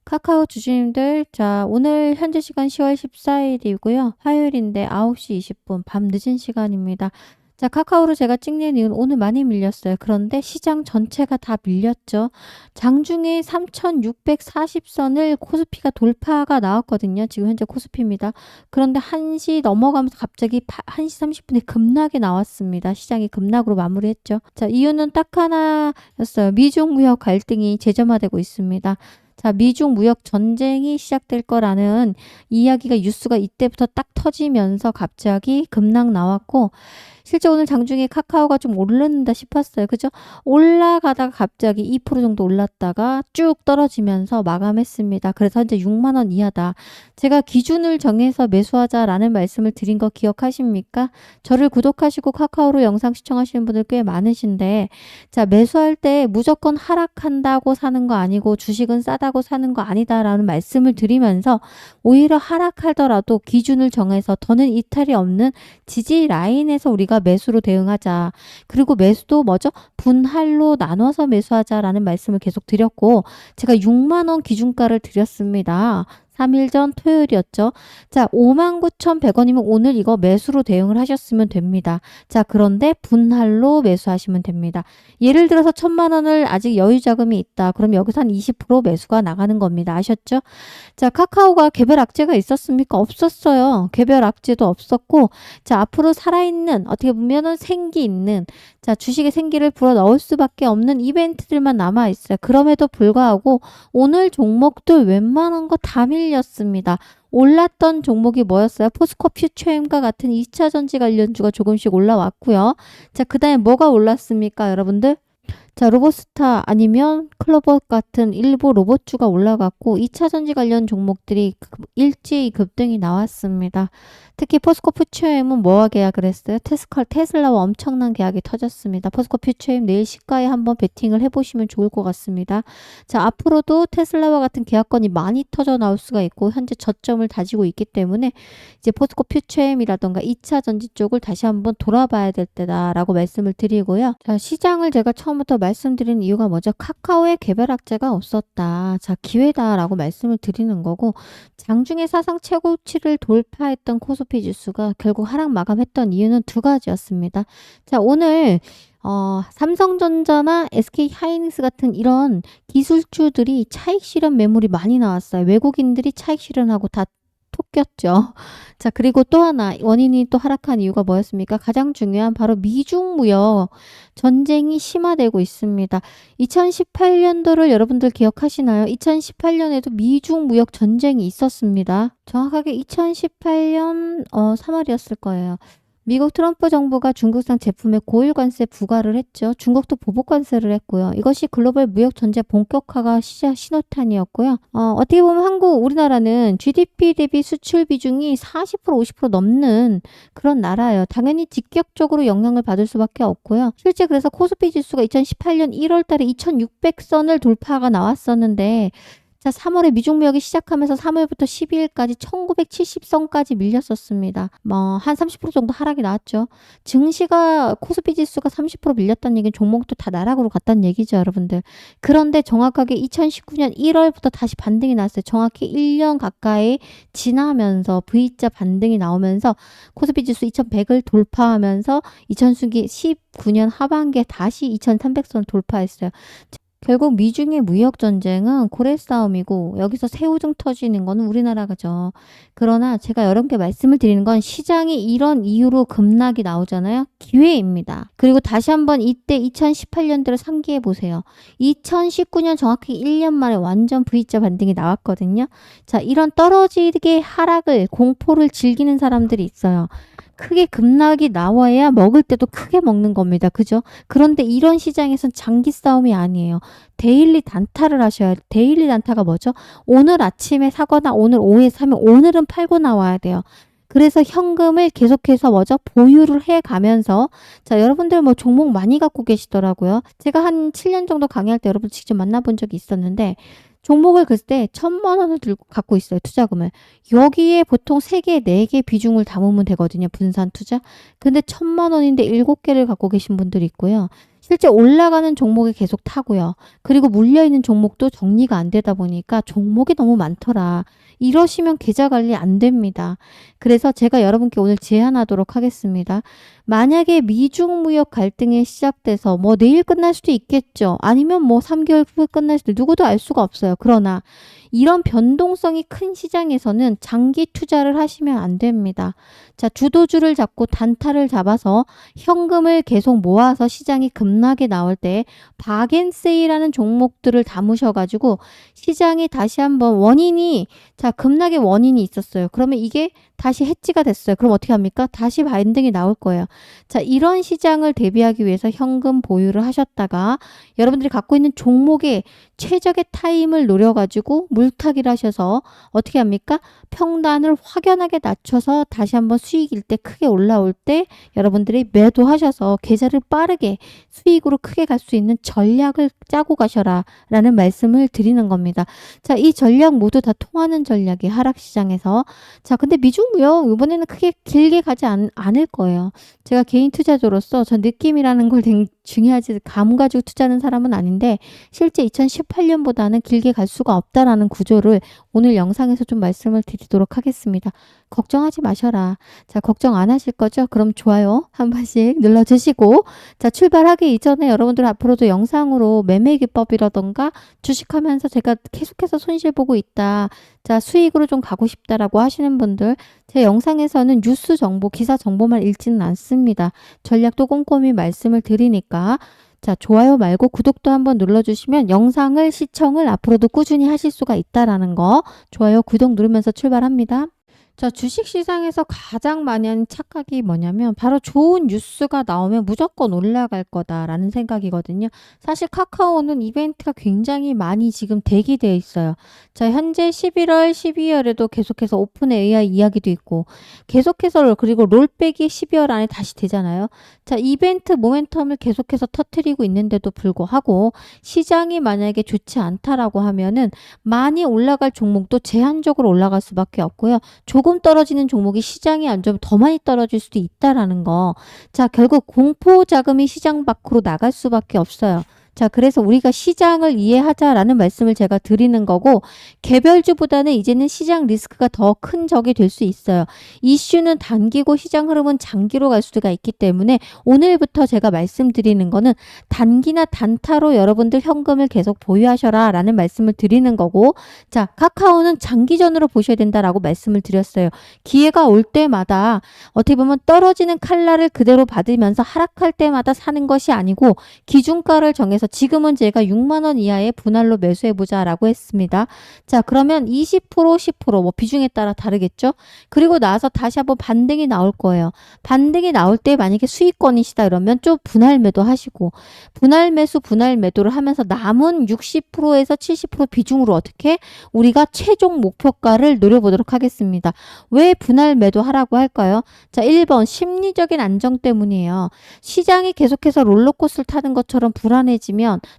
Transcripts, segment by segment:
카카오 주주님들, 자, 오늘 현재 시간 10월 14일이고요. 화요일인데 9시 20분, 밤 늦은 시간입니다. 자, 카카오로 제가 찍는 이유는 오늘 많이 밀렸어요. 그런데 시장 전체가 다 밀렸죠. 장중에 3640선을 코스피가 돌파가 나왔거든요. 지금 현재 코스피입니다. 그런데 1시 넘어가면서 갑자기 1시 30분에 급락이 나왔습니다. 시장이 급락으로 마무리했죠. 자, 이유는 딱 하나였어요. 미중 무역 갈등이 재점화되고 있습니다. 자, 미중 무역 전쟁이 시작될 거라는 이야기가 뉴스가 이때부터 딱 터지면서 갑자기 급락 나왔고, 실제 오늘 장중에 카카오가 좀 오르는다 싶었어요. 그죠? 올라가다가 갑자기 2% 정도 올랐다가 쭉 떨어지면서 마감했습니다. 그래서 현재 6만 원 이하다. 제가 기준을 정해서 매수하자라는 말씀을 드린 거 기억하십니까? 저를 구독하시고 카카오로 영상 시청하시는 분들 꽤 많으신데, 자, 매수할 때 무조건 하락한다고 사는 거 아니고 주식은 싸다고 사는 거 아니다라는 말씀을 드리면서, 오히려 하락하더라도 기준을 정해서 더는 이탈이 없는 지지 라인에서 우리가 매수로 대응하자. 그리고 매수도 뭐죠? 분할로 나눠서 매수하자라는 말씀을 계속 드렸고, 제가 6만 원 기준가를 드렸습니다. 3일 전 토요일이었죠. 자, 59,100원이면 오늘 이거 매수로 대응을 하셨으면 됩니다. 자, 그런데 분할로 매수하시면 됩니다. 예를 들어서 1,000만 원을 아직 여유 자금이 있다. 그럼 여기서 한 20% 매수가 나가는 겁니다. 아셨죠? 자, 카카오가 개별 악재가 있었습니까? 없었어요. 개별 악재도 없었고, 자, 앞으로 살아있는, 어떻게 보면은 생기 있는, 자, 주식의 생기를 불어 넣을 수밖에 없는 이벤트들만 남아있어요. 그럼에도 불구하고 오늘 종목들 웬만한 거 다 밀렸습니다. 올랐던 종목이 뭐였어요? 포스코 퓨처엠과 같은 2차 전지 관련주가 조금씩 올라왔고요. 자, 그 다음에 뭐가 올랐습니까, 여러분들? 자, 로보스타 아니면 클로버 같은 일부 로봇주가 올라갔고 2차 전지 관련 종목들이 일제히 급등이 나왔습니다. 특히 포스코 퓨처엠은 뭐와 계약을 했어요? 테슬라와 엄청난 계약이 터졌습니다. 포스코 퓨처엠 내일 시가에 한번 베팅을 해보시면 좋을 것 같습니다. 자, 앞으로도 테슬라와 같은 계약건이 많이 터져 나올 수가 있고 현재 저점을 다지고 있기 때문에 이제 포스코 퓨처엠이라던가 2차 전지 쪽을 다시 한번 돌아봐야 될 때다라고 말씀을 드리고요. 자, 시장을 제가 처음부터 말씀드린 이유가 뭐죠? 카카오의 개별 악재가 없었다. 자, 기회다라고 말씀을 드리는 거고, 장중에 사상 최고치를 돌파했던 코스피 지수가 결국 하락 마감했던 이유는 두 가지였습니다. 자, 오늘 삼성전자나 SK하이닉스 같은 이런 기술주들이 차익 실현 매물이 많이 나왔어요. 외국인들이 차익 실현하고 다 톡꼈죠. 자, 그리고 또 하나 원인이 또 하락한 이유가 뭐였습니까? 가장 중요한 바로 미중 무역 전쟁이 심화되고 있습니다. 2018년도를 여러분들 기억하시나요? 2018년에도 미중 무역 전쟁이 있었습니다. 정확하게 2018년 3월이었을 거예요. 미국 트럼프 정부가 중국산 제품에 고일 관세 부과를 했죠. 중국도 보복 관세를 했고요. 이것이 글로벌 무역 전쟁 본격화가 신호탄이었고요. 어떻게 보면 우리나라는 GDP 대비 수출 비중이 40% 50% 넘는 그런 나라예요. 당연히 직접적으로 영향을 받을 수밖에 없고요. 실제 그래서 코스피 지수가 2018년 1월 달에 2600선을 돌파가 나왔었는데, 자, 3월에 미중무역이 시작하면서 3월부터 12일까지 1970선까지 밀렸었습니다. 한 30% 정도 하락이 나왔죠. 증시가 코스피 지수가 30% 밀렸다는 얘기는 종목도 다 나락으로 갔다는 얘기죠, 여러분들. 그런데 정확하게 2019년 1월부터 다시 반등이 나왔어요. 정확히 1년 가까이 지나면서 V자 반등이 나오면서 코스피 지수 2100을 돌파하면서 2019년 하반기에 다시 2300선을 돌파했어요. 결국 미중의 무역 전쟁은 고래 싸움이고 여기서 새우등 터지는 거는 우리나라가죠. 그러나 제가 여러분께 말씀을 드리는 건 시장이 이런 이유로 급락이 나오잖아요. 기회입니다. 그리고 다시 한번 이때 2018년도를 상기해 보세요. 2019년 정확히 1년 만에 완전 V자 반등이 나왔거든요. 자, 이런 떨어지게 하락을 공포를 즐기는 사람들이 있어요. 크게 급락이 나와야 먹을 때도 크게 먹는 겁니다. 그죠? 그런데 이런 시장에선 장기 싸움이 아니에요. 데일리 단타를 하셔야 돼요. 데일리 단타가 뭐죠? 오늘 아침에 사거나 오늘 오후에 사면 오늘은 팔고 나와야 돼요. 그래서 현금을 계속해서 뭐죠? 보유를 해 가면서, 자, 여러분들 뭐 종목 많이 갖고 계시더라고요. 제가 한 7년 정도 강의할 때 여러분 직접 만나본 적이 있었는데, 종목을 그때 1,000만 원을 들고 갖고 있어요. 투자금을. 여기에 보통 3개, 4개 비중을 담으면 되거든요. 분산 투자. 근데 1,000만 원인데 7개를 갖고 계신 분들이 있고요. 실제 올라가는 종목이 계속 타고요. 그리고 물려있는 종목도 정리가 안 되다 보니까 종목이 너무 많더라. 이러시면 계좌 관리 안 됩니다. 그래서 제가 여러분께 오늘 제안하도록 하겠습니다. 만약에 미중 무역 갈등이 시작돼서 뭐 내일 끝날 수도 있겠죠. 아니면 뭐 3개월 후에 끝날 수도 누구도 알 수가 없어요. 그러나 이런 변동성이 큰 시장에서는 장기 투자를 하시면 안 됩니다. 자, 주도주를 잡고 단타를 잡아서 현금을 계속 모아서 시장이 급락에 나올 때 박앤세일하는 종목들을 담으셔가지고 시장이 다시 한번 자, 급락의 원인이 있었어요. 그러면 이게 다시 해지가 됐어요. 그럼 어떻게 합니까? 다시 반등이 나올 거예요. 자, 이런 시장을 대비하기 위해서 현금 보유를 하셨다가 여러분들이 갖고 있는 종목의 최적의 타임을 노려가지고 물타기를 하셔서 어떻게 합니까? 평단을 확연하게 낮춰서 다시 한번 수익일 때 크게 올라올 때 여러분들이 매도하셔서 계좌를 빠르게 수익으로 크게 갈 수 있는 전략을 짜고 가셔라 라는 말씀을 드리는 겁니다. 자, 이 전략 모두 다 통하는 전략이 하락시장에서. 자, 근데 미중무역 이번에는 크게 길게 가지 않을 거예요. 제가 개인 투자자로서 저 느낌이라는 걸 되게 중요하지, 감 가지고 투자하는 사람은 아닌데 실제 2018년보다는 길게 갈 수가 없다라는 구조를 오늘 영상에서 좀 말씀을 드리도록 하겠습니다. 걱정하지 마셔라. 자, 걱정 안 하실 거죠? 그럼 좋아요 한 번씩 눌러주시고, 자, 출발하기 이전에 여러분들 앞으로도 영상으로 매매 기법이라던가 주식하면서 제가 계속해서 손실 보고 있다, 자, 수익으로 좀 가고 싶다라고 하시는 분들, 제 영상에서는 뉴스 정보, 기사 정보만 읽지는 않습니다. 전략도 꼼꼼히 말씀을 드리니까, 자, 좋아요 말고 구독도 한번 눌러주시면 영상을 시청을 앞으로도 꾸준히 하실 수가 있다라는 거, 좋아요, 구독 누르면서 출발합니다. 자, 주식시장에서 가장 많이 하는 착각이 뭐냐면 바로 좋은 뉴스가 나오면 무조건 올라갈 거다라는 생각이거든요. 사실 카카오는 이벤트가 굉장히 많이 지금 대기되어 있어요. 자, 현재 11월, 12월에도 계속해서 오픈 AI 이야기도 있고 계속해서, 그리고 롤백이 12월 안에 다시 되잖아요. 자, 이벤트 모멘텀을 계속해서 터트리고 있는데도 불구하고 시장이 만약에 좋지 않다라고 하면은 많이 올라갈 종목도 제한적으로 올라갈 수밖에 없고요. 조금 떨어지는 종목이 시장이 안 좋으면 더 많이 떨어질 수도 있다라는 거. 자, 결국 공포 자금이 시장 밖으로 나갈 수밖에 없어요. 자, 그래서 우리가 시장을 이해하자라는 말씀을 제가 드리는 거고, 개별주보다는 이제는 시장 리스크가 더 큰 적이 될 수 있어요. 이슈는 단기고 시장 흐름은 장기로 갈 수가 있기 때문에 오늘부터 제가 말씀드리는 거는 단기나 단타로 여러분들 현금을 계속 보유하셔라 라는 말씀을 드리는 거고, 자, 카카오는 장기전으로 보셔야 된다라고 말씀을 드렸어요. 기회가 올 때마다 어떻게 보면 떨어지는 칼날을 그대로 받으면서 하락할 때마다 사는 것이 아니고 기준가를 정해서, 지금은 제가 6만 원 이하의 분할로 매수해보자 라고 했습니다. 자, 그러면 20%, 10% 뭐 비중에 따라 다르겠죠? 그리고 나서 다시 한번 반등이 나올 거예요. 반등이 나올 때 만약에 수익권이시다 이러면 좀 분할 매도 하시고, 분할 매수, 분할 매도를 하면서 남은 60%에서 70% 비중으로 어떻게 우리가 최종 목표가를 노려보도록 하겠습니다. 왜 분할 매도 하라고 할까요? 자, 1번 심리적인 안정 때문이에요. 시장이 계속해서 롤러코스터를 타는 것처럼 불안해지면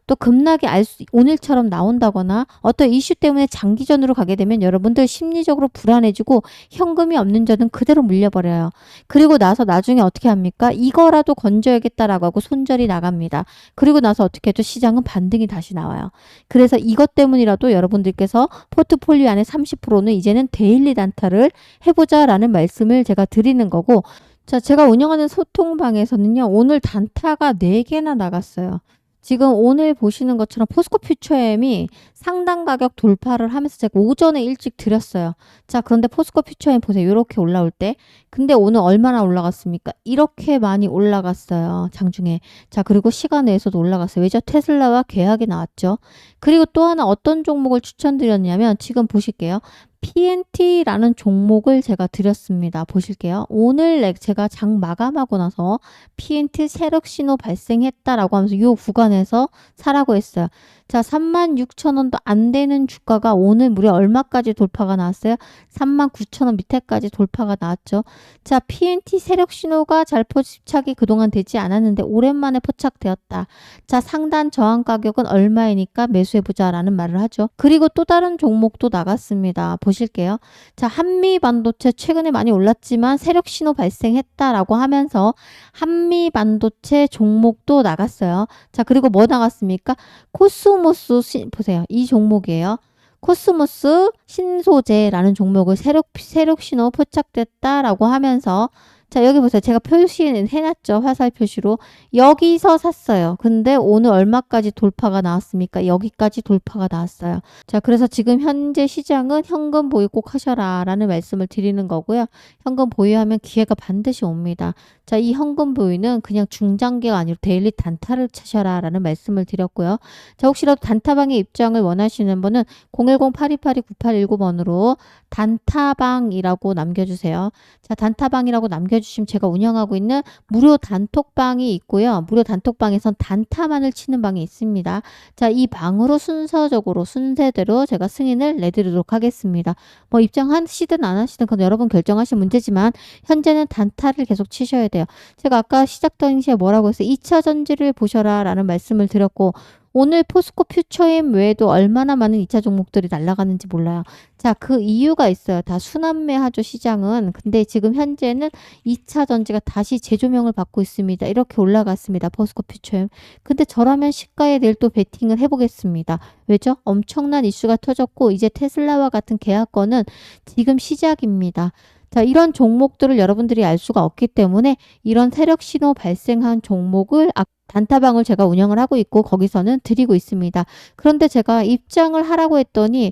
또 급락이 오늘처럼 나온다거나 어떤 이슈 때문에 장기전으로 가게 되면 여러분들 심리적으로 불안해지고 현금이 없는 저는 그대로 물려버려요. 그리고 나서 나중에 어떻게 합니까? 이거라도 건져야겠다라고 하고 손절이 나갑니다. 그리고 나서 어떻게 해도 시장은 반등이 다시 나와요. 그래서 이것 때문이라도 여러분들께서 포트폴리오 안에 30%는 이제는 데일리 단타를 해보자라는 말씀을 제가 드리는 거고, 자, 제가 운영하는 소통방에서는요, 오늘 단타가 4개나 나갔어요. 지금 오늘 보시는 것처럼 포스코 퓨처엠이 상단 가격 돌파를 하면서 제가 오전에 일찍 드렸어요. 자, 그런데 포스코 퓨처엠 보세요. 이렇게 올라올 때. 근데 오늘 얼마나 올라갔습니까? 이렇게 많이 올라갔어요. 장중에. 자, 그리고 시간 내에서도 올라갔어요. 왜죠? 테슬라와 계약이 나왔죠. 그리고 또 하나 어떤 종목을 추천드렸냐면 지금 보실게요. PNT라는 종목을 제가 드렸습니다. 보실게요. 오늘 제가 장 마감하고 나서 PNT 세력 신호 발생했다라고 하면서 이 구간에서 사라고 했어요. 자, 36,000원도 안 되는 주가가 오늘 무려 얼마까지 돌파가 나왔어요? 39,000원 밑에까지 돌파가 나왔죠. 자, PNT 세력 신호가 잘 포착이 그동안 되지 않았는데 오랜만에 포착되었다. 자, 상단 저항 가격은 얼마이니까 매수해보자라는 말을 하죠. 그리고 또 다른 종목도 나갔습니다. 보실게요. 자, 한미반도체 최근에 많이 올랐지만 세력 신호 발생했다라고 하면서 한미반도체 종목도 나갔어요. 자, 그리고 뭐 나갔습니까? 코스모스 보세요. 이 종목이에요. 코스모스 신소재라는 종목을 세력 신호 포착됐다라고 하면서 자, 여기 보세요. 제가 표시는 해놨죠. 화살 표시로. 여기서 샀어요. 근데 오늘 얼마까지 돌파가 나왔습니까? 여기까지 돌파가 나왔어요. 자, 그래서 지금 현재 시장은 현금 보유 꼭 하셔라 라는 말씀을 드리는 거고요. 현금 보유하면 기회가 반드시 옵니다. 자, 이 현금 보유는 그냥 중장기가 아니라 데일리 단타를 차셔라 라는 말씀을 드렸고요. 자, 혹시라도 단타방의 입장을 원하시는 분은 010-8282-9819번으로 단타방이라고 남겨주세요. 자, 단타방이라고 남겨주시면 제가 운영하고 있는 무료 단톡방이 있고요. 무료 단톡방에선 단타만을 치는 방이 있습니다. 자, 이 방으로 순서대로 제가 승인을 내드리도록 하겠습니다. 뭐 입장하시든 안 하시든 그건 여러분 결정하실 문제지만 현재는 단타를 계속 치셔야 돼요. 제가 아까 시작 당시에 뭐라고 했어요? 2차 전지를 보셔라 라는 말씀을 드렸고 오늘 포스코 퓨처엠 외에도 얼마나 많은 2차 종목들이 날아가는지 몰라요. 자, 그 이유가 있어요. 다 순환매하죠, 시장은. 근데 지금 현재는 2차 전지가 다시 재조명을 받고 있습니다. 이렇게 올라갔습니다. 포스코 퓨처엠. 근데 저라면 시가에 내일 또 베팅을 해보겠습니다. 왜죠? 엄청난 이슈가 터졌고 이제 테슬라와 같은 계약권은 지금 시작입니다. 자, 이런 종목들을 여러분들이 알 수가 없기 때문에 이런 세력 신호 발생한 종목을 단타방을 제가 운영을 하고 있고 거기서는 드리고 있습니다. 그런데 제가 입장을 하라고 했더니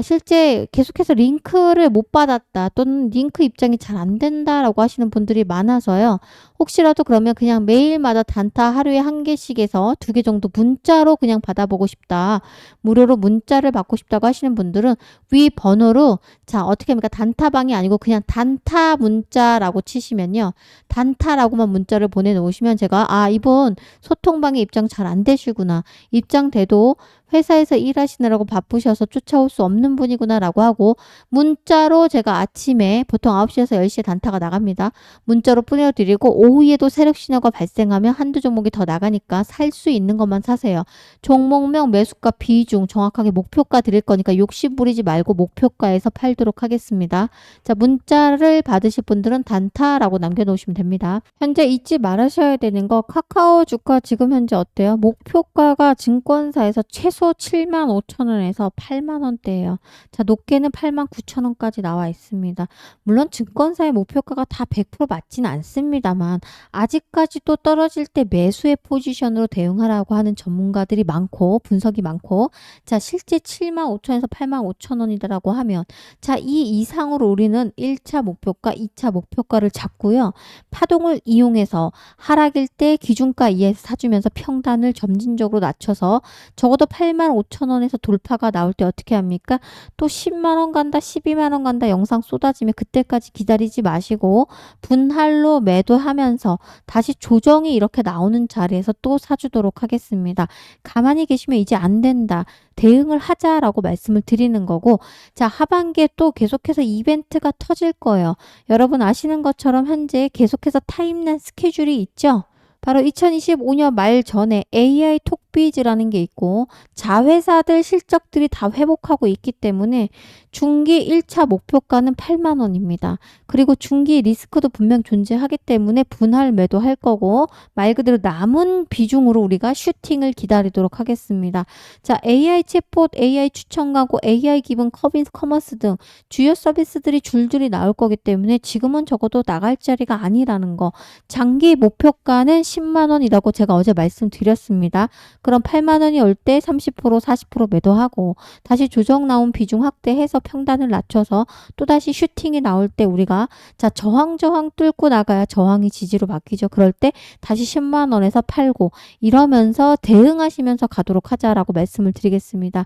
실제 계속해서 링크를 못 받았다 또는 링크 입장이 잘 안 된다라고 하시는 분들이 많아서요. 혹시라도 그러면 그냥 매일마다 단타 하루에 1개씩에서 2개 정도 문자로 그냥 받아보고 싶다. 무료로 문자를 받고 싶다고 하시는 분들은 위 번호로 자, 어떻게 합니까? 단타방이 아니고 그냥 단타 문자라고 치시면요. 단타라고만 문자를 보내놓으시면 제가 이분 소통방에 입장 잘 안 되시구나. 입장 돼도 회사에서 일하시느라고 바쁘셔서 쫓아올 수 없는 분이구나 라고 하고 문자로 제가 아침에 보통 9시에서 10시에 단타가 나갑니다. 문자로 보내드리고 오후에도 세력 신호가 발생하면 한두 종목이 더 나가니까 살 수 있는 것만 사세요. 종목명, 매수가, 비중 정확하게 목표가 드릴 거니까 욕심 부리지 말고 목표가에서 팔도록 하겠습니다. 자, 문자를 받으실 분들은 단타라고 남겨놓으시면 됩니다. 현재 잊지 말으셔야 되는 거 카카오 주가 지금 현재 어때요? 목표가가 증권사에서 최소 75,000원에서 80,000원대예요. 자, 높게는 89,000원까지 나와 있습니다. 물론 증권사의 목표가가 다 100% 맞지는 않습니다만 아직까지도 떨어질 때 매수의 포지션으로 대응하라고 하는 전문가들이 많고 분석이 많고 자, 실제 75,000원에서 85,000원이라고 하면 자, 이 이상으로 우리는 1차 목표가, 2차 목표가를 잡고요. 파동을 이용해서 하락일 때 기준가 이하에서 사주면서 평단을 점진적으로 낮춰서 적어도 85,000원에서 돌파가 나올 때 어떻게 합니까? 또 10만원 간다, 12만원 간다 영상 쏟아지면 그때까지 기다리지 마시고 분할로 매도하면서 다시 조정이 이렇게 나오는 자리에서 또 사주도록 하겠습니다. 가만히 계시면 이제 안 된다. 대응을 하자라고 말씀을 드리는 거고 자, 하반기에 또 계속해서 이벤트가 터질 거예요. 여러분 아시는 것처럼 현재 계속해서 타임라인 스케줄이 있죠? 바로 2025년 말 전에 AI 톡비즈라는 게 있고 자회사들 실적들이 다 회복하고 있기 때문에 중기 1차 목표가는 8만 원입니다. 그리고 중기 리스크도 분명 존재하기 때문에 분할 매도할 거고 말 그대로 남은 비중으로 우리가 슈팅을 기다리도록 하겠습니다. 자, AI 챗봇, AI 추천 광고, AI 기본 커머스 등 주요 서비스들이 줄줄이 나올 거기 때문에 지금은 적어도 나갈 자리가 아니라는 거. 장기 목표가는 10만 원이라고 제가 어제 말씀드렸습니다. 그럼 8만 원이 올 때 30%, 40% 매도하고 다시 조정 나온 비중 확대해서 평단을 낮춰서 또다시 슈팅이 나올 때 우리가 자, 저항 뚫고 나가야 저항이 지지로 바뀌죠. 그럴 때 다시 10만 원에서 팔고 이러면서 대응하시면서 가도록 하자라고 말씀을 드리겠습니다.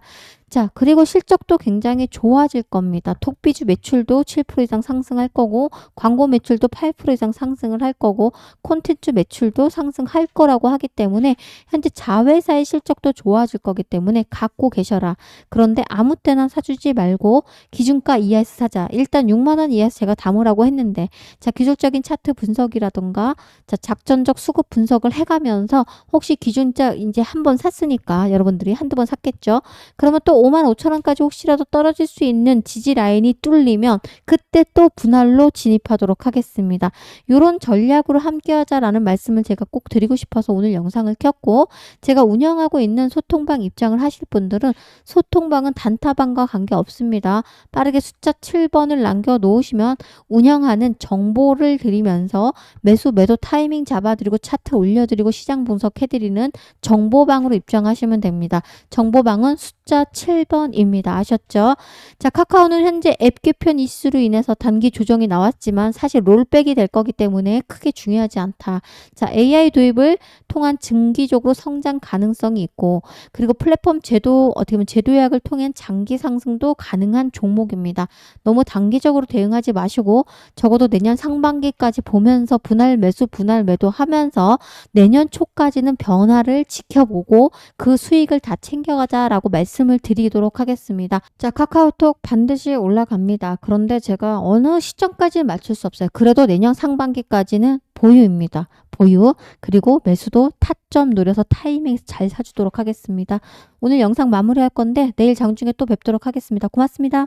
자, 그리고 실적도 굉장히 좋아질 겁니다. 톡비주 매출도 7% 이상 상승할 거고 광고 매출도 8% 이상 상승을 할 거고 콘텐츠 매출도 상승할 거라고 하기 때문에 현재 자회사 회사의 실적도 좋아질 거기 때문에 갖고 계셔라. 그런데 아무 때나 사주지 말고 기준가 이하에서 사자. 일단 6만 원 이하에서 제가 담으라고 했는데 자, 기술적인 차트 분석이라던가 자, 작전적 수급 분석을 해가면서 혹시 기준자 이제 한번 샀으니까 여러분들이 한두 번 샀겠죠. 그러면 또 5만 5천 원까지 혹시라도 떨어질 수 있는 지지 라인이 뚫리면 그때 또 분할로 진입하도록 하겠습니다. 이런 전략으로 함께 하자라는 말씀을 제가 꼭 드리고 싶어서 오늘 영상을 켰고, 제가 운영하고 있는 소통방 입장을 하실 분들은 소통방은 단타방과 관계없습니다. 빠르게 숫자 7번을 남겨 놓으시면 운영하는 정보를 드리면서 매수 매도 타이밍 잡아드리고 차트 올려드리고 시장 분석해드리는 정보방으로 입장하시면 됩니다. 정보방은 숫자 7번입니다. 아셨죠? 자, 카카오는 현재 앱 개편 이슈로 인해서 단기 조정이 나왔지만 사실 롤백이 될 거기 때문에 크게 중요하지 않다. 자, AI 도입을 통한 증기적으로 성장 가능성이 있고, 그리고 플랫폼 제도, 어떻게 보면 제도 예약을 통한 장기 상승도 가능한 종목입니다. 너무 단기적으로 대응하지 마시고 적어도 내년 상반기까지 보면서 분할 매수 분할 매도 하면서 내년 초까지는 변화를 지켜보고 그 수익을 다 챙겨가자라고 말씀을 드리도록 하겠습니다. 자, 카카오톡 반드시 올라갑니다. 그런데 제가 어느 시점까지 맞출 수 없어요. 그래도 내년 상반기까지는 보유입니다. 보유. 그리고 매수도 타점 노려서 타이밍 잘 사주도록 하겠습니다. 오늘 영상 마무리할 건데 내일 장중에 또 뵙도록 하겠습니다. 고맙습니다.